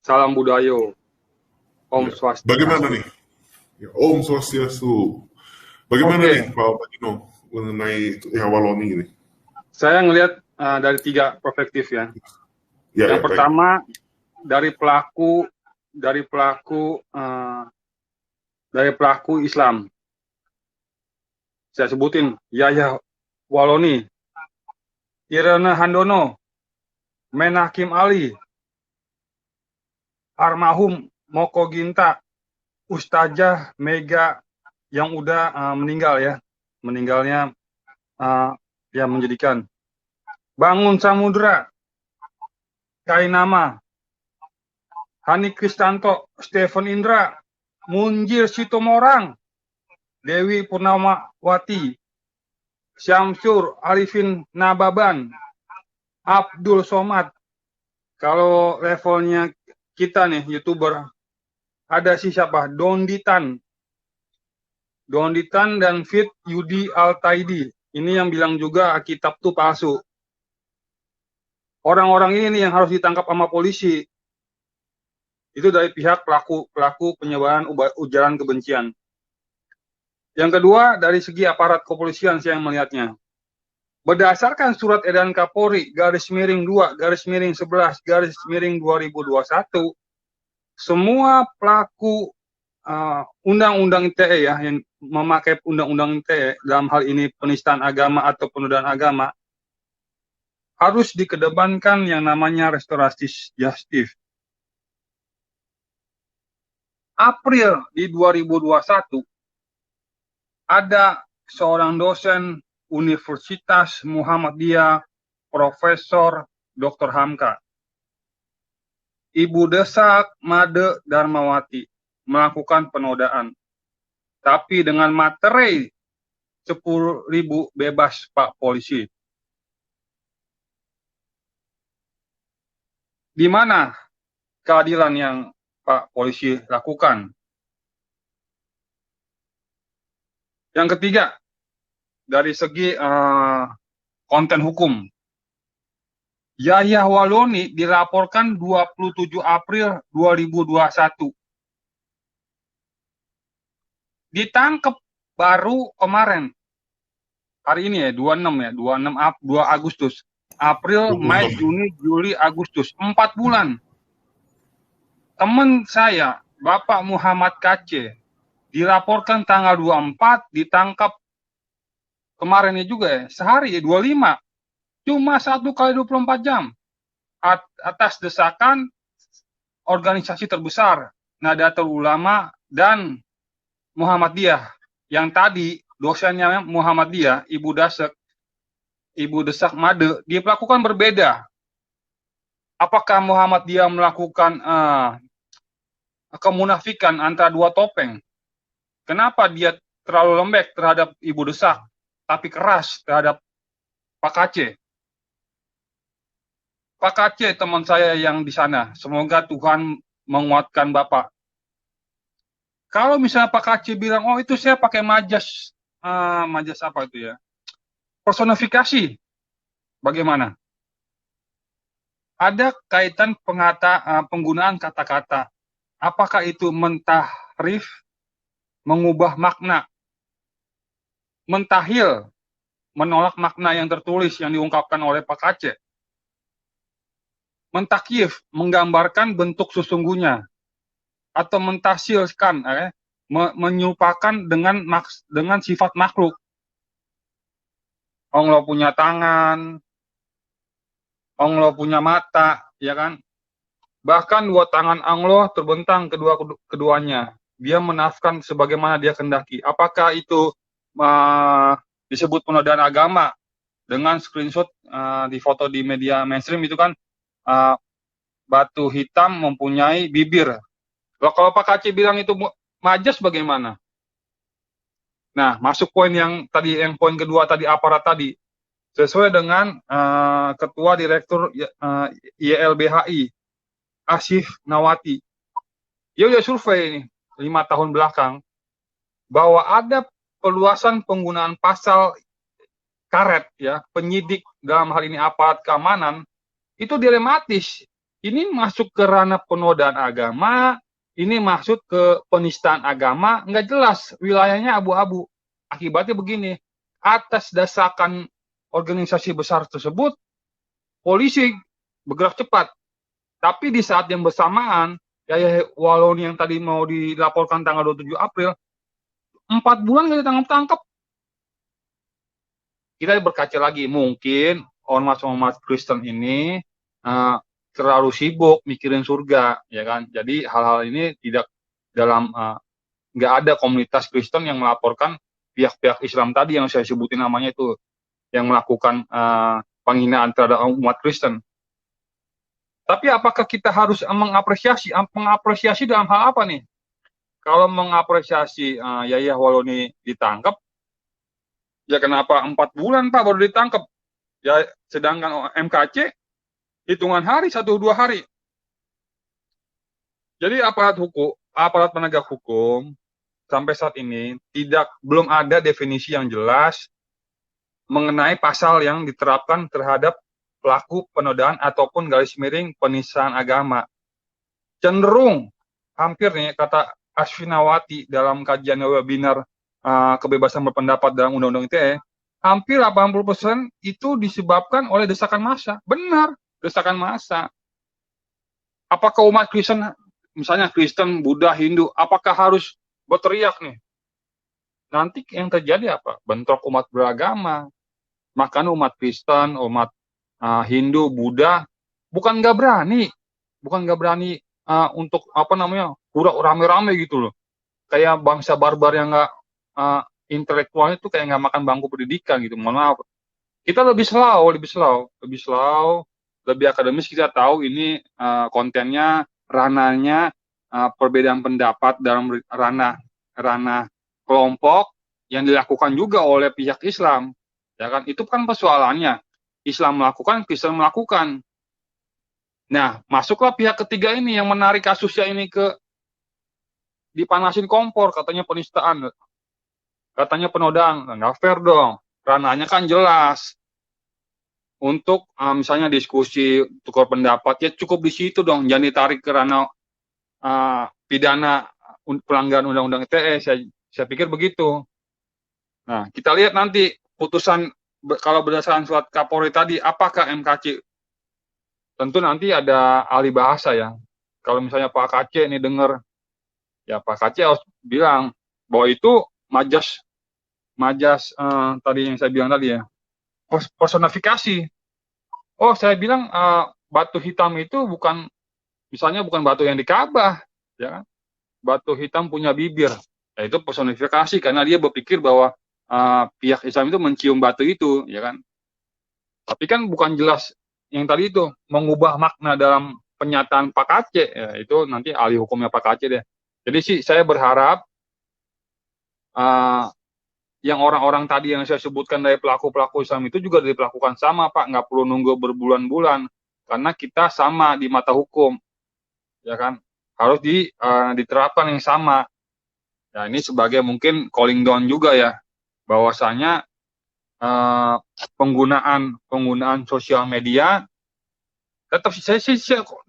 Salam budayo, Om Ya. Bagaimana Swastiastu. nih? Ya, Om Swastiastu. Bagaimana nih Oke, Pak Dino mengenai yang Waloni ini? saya ngelihat dari 3 perspektif ya. Ya, Yang ya, baik. pertama dari pelaku dari pelaku eh, dari pelaku Islam. Saya sebutin Yahya Waloni, Irena Handono, Menakim Ali, Almarhum Moko Ginta, Ustazah Mega yang udah meninggal ya. Meninggalnya ya menjadikan. Bangun Samudra, Kainama, Hani Kristanto, Stephen Indra, Munjir Sitomorang, Dewi Purnamawati, Syamsur Arifin Nababan, Abdul Somad. Kalau levelnya kita nih YouTuber, ada siapa? Donditan dan Fit Yudi Altaidi. Ini yang bilang juga kitab tuh palsu. Orang-orang ini nih yang harus ditangkap sama polisi. Itu dari pihak pelaku penyebaran ujaran kebencian. Yang kedua, dari segi aparat kepolisian saya melihatnya. Berdasarkan surat edaran Kapolri /11/2021, semua pelaku undang-undang ITE ya, yang memakai undang-undang ITE dalam hal ini penistaan agama atau penodaan agama, harus dikedepankan yang namanya restoratif justice. April di 2021, ada seorang dosen Universitas Muhammadiyah, Profesor Dr. Hamka, Ibu Desak Made Darmawati, melakukan penodaan. Tapi dengan materai 10.000 bebas Pak Polisi. Di mana keadilan yang Pak Polisi lakukan? Yang ketiga, dari segi konten hukum. Yahya Waloni dilaporkan 27 April 2021. Ditangkap baru kemarin. Hari ini ya, 2 Agustus. April, Mei, 26. Juni, Juli, Agustus. 4 bulan. Teman saya, Bapak Muhammad KC, dilaporkan tanggal 24, ditangkap kemarinnya juga ya, sehari ya, 25. Cuma 1 kali 24 jam. Atas desakan organisasi terbesar, Nahdlatul Ulama dan Muhammadiyah. Yang tadi dosennya Muhammadiyah, Ibu Desak Made, dia melakukan berbeda. Apakah Muhammadiyah melakukan kemunafikan antara 2 topeng? Kenapa dia terlalu lembek terhadap Ibu Desak, tapi keras terhadap Pak Aceh? Pak Aceh, teman saya yang di sana, semoga Tuhan menguatkan Bapak. Kalau misalnya Pak Aceh bilang, oh itu saya pakai majas apa itu ya? Personifikasi, bagaimana? Ada kaitan penggunaan kata-kata. Apakah itu mentahrif, mengubah makna, mentahil, menolak makna yang tertulis yang diungkapkan oleh Pak Aceh, mentakyif, menggambarkan bentuk sesungguhnya, atau mentasilkan, menyerupakan dengan sifat makhluk. Allah punya tangan, Allah punya mata, ya kan? Bahkan 2 tangan Allah terbentang keduanya. Dia menafkan sebagaimana dia kehendaki. Apakah itu disebut penodaan agama? Dengan screenshot di foto di media mainstream itu kan batu hitam mempunyai bibir. Kalau Pak Kaci bilang itu majas bagaimana? Nah, masuk poin poin kedua tadi, aparat tadi. Sesuai dengan Ketua Direktur YLBHI, Asif Nawati. Dia udah survei nih, 5 tahun belakang, bahwa ada perluasan penggunaan pasal karet ya, penyidik dalam hal ini aparat keamanan, itu dilematis. ini masuk ke ranah penodaan agama, ini masuk ke penistaan agama, nggak jelas, wilayahnya abu-abu. Akibatnya begini, atas dasarkan organisasi besar tersebut, polisi bergerak cepat. Tapi di saat yang bersamaan, Yahya Waloni yang tadi mau dilaporkan tanggal 27 April, 4 bulan nggak ditangkap-tangkap. Kita berkaca lagi, mungkin ormas-ormas Kristen ini terlalu sibuk mikirin surga, ya kan? Jadi hal-hal ini tidak dalam nggak ada komunitas Kristen yang melaporkan pihak-pihak Islam tadi yang saya sebutin namanya itu, yang melakukan penghinaan terhadap umat Kristen. Tapi apakah kita harus mengapresiasi dalam hal apa nih? Kalau mengapresiasi Yahya Waloni ditangkap, ya kenapa 4 bulan Pak baru ditangkap? Ya sedangkan MKC hitungan hari, 1-2 hari. Jadi aparat penegak hukum sampai saat ini belum ada definisi yang jelas mengenai pasal yang diterapkan terhadap pelaku penodaan ataupun garis miring penistaan agama. Cenderung hampir nih, kata Asfinawati dalam kajian webinar kebebasan berpendapat dalam Undang-Undang ITE, hampir 80% itu disebabkan oleh desakan massa. Benar, desakan massa. Apakah umat Kristen, misalnya Kristen, Buddha, Hindu, apakah harus berteriak nih? Nanti yang terjadi apa? Bentrok umat beragama. Makanya umat Kristen, umat Hindu, Buddha, bukan nggak berani untuk rame-rame gitu loh. Kayak bangsa barbar yang nggak intelektualnya tuh kayak nggak makan bangku pendidikan gitu. Mohon maaf. Kita lebih slow, lebih akademis. Kita tahu ini kontennya, ranahnya perbedaan pendapat dalam ranah kelompok yang dilakukan juga oleh pihak Islam. Ya kan, itu kan persoalannya. Islam melakukan, Kristen melakukan. Nah, masuklah pihak ketiga ini yang menarik kasusnya ini ke dipanasin kompor, katanya penistaan, katanya penodaan. Nggak fair dong. Ranahnya kan jelas. Untuk misalnya diskusi, tukar pendapat, ya cukup di situ dong. Jangan ditarik ke ranah pidana pelanggaran Undang-Undang ITE. Saya pikir begitu. Nah, kita lihat nanti putusan kalau berdasarkan surat Kapolri tadi, apakah MKC? Tentu nanti ada ahli bahasa ya. Kalau misalnya Pak KC ini dengar, ya Pak KC harus bilang bahwa itu majas tadi yang saya bilang tadi ya, personifikasi. Oh, saya bilang batu hitam itu bukan batu yang di Ka'bah, ya kan? Batu hitam punya bibir, ya itu personifikasi karena dia berpikir bahwa pihak Islam itu mencium batu itu, ya kan? Tapi kan bukan jelas yang tadi itu mengubah makna dalam pernyataan Pak Aceh, ya, itu nanti ahli hukumnya Pak Aceh deh. Jadi sih saya berharap yang orang-orang tadi yang saya sebutkan dari pelaku-pelaku Islam itu juga diperlakukan sama, Pak. Nggak perlu nunggu berbulan-bulan karena kita sama di mata hukum, ya kan? Harus diterapkan yang sama. Ya, ini sebagai mungkin calling down juga ya, bahwasanya penggunaan sosial media tetap saya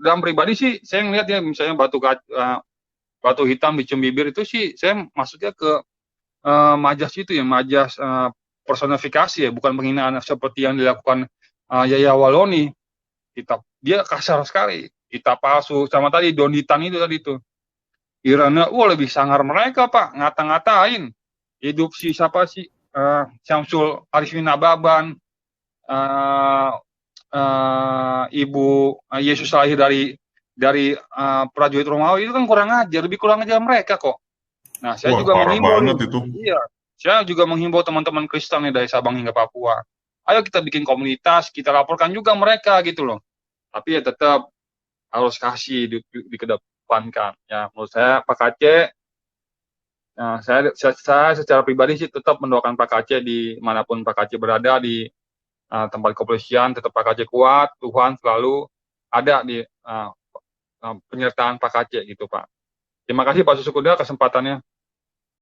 dalam pribadi sih saya ngelihat ya, misalnya batu hitam dicium bibir itu sih saya maksudnya ke majas itu ya, majas personifikasi ya, bukan penghinaan seperti yang dilakukan Yahya Waloni. Dia kasar sekali, kita palsu sama tadi Donitan itu tadi tuh. Irana, lebih sangar mereka Pak, ngata-ngatain hidup si siapa sih Syamsul Arifin Ababan, ibu Yesus lahir dari prajurit Romawi, itu kan lebih kurang ajar mereka kok. Nah, saya juga menghimbau saya juga menghimbau teman-teman Kristen dari Sabang hingga Papua. Ayo kita bikin komunitas, kita laporkan juga mereka gitu loh. Tapi ya tetap harus kasih dikedepankan. Ya, menurut saya Pak Aceh, saya secara pribadi sih tetap mendoakan Pak Aceh dimanapun Pak Aceh berada di tempat kepolisian, tetap Pak Aceh kuat, Tuhan selalu ada di penyertaan Pak Aceh gitu Pak. Terima kasih Pak Susukuda kesempatannya.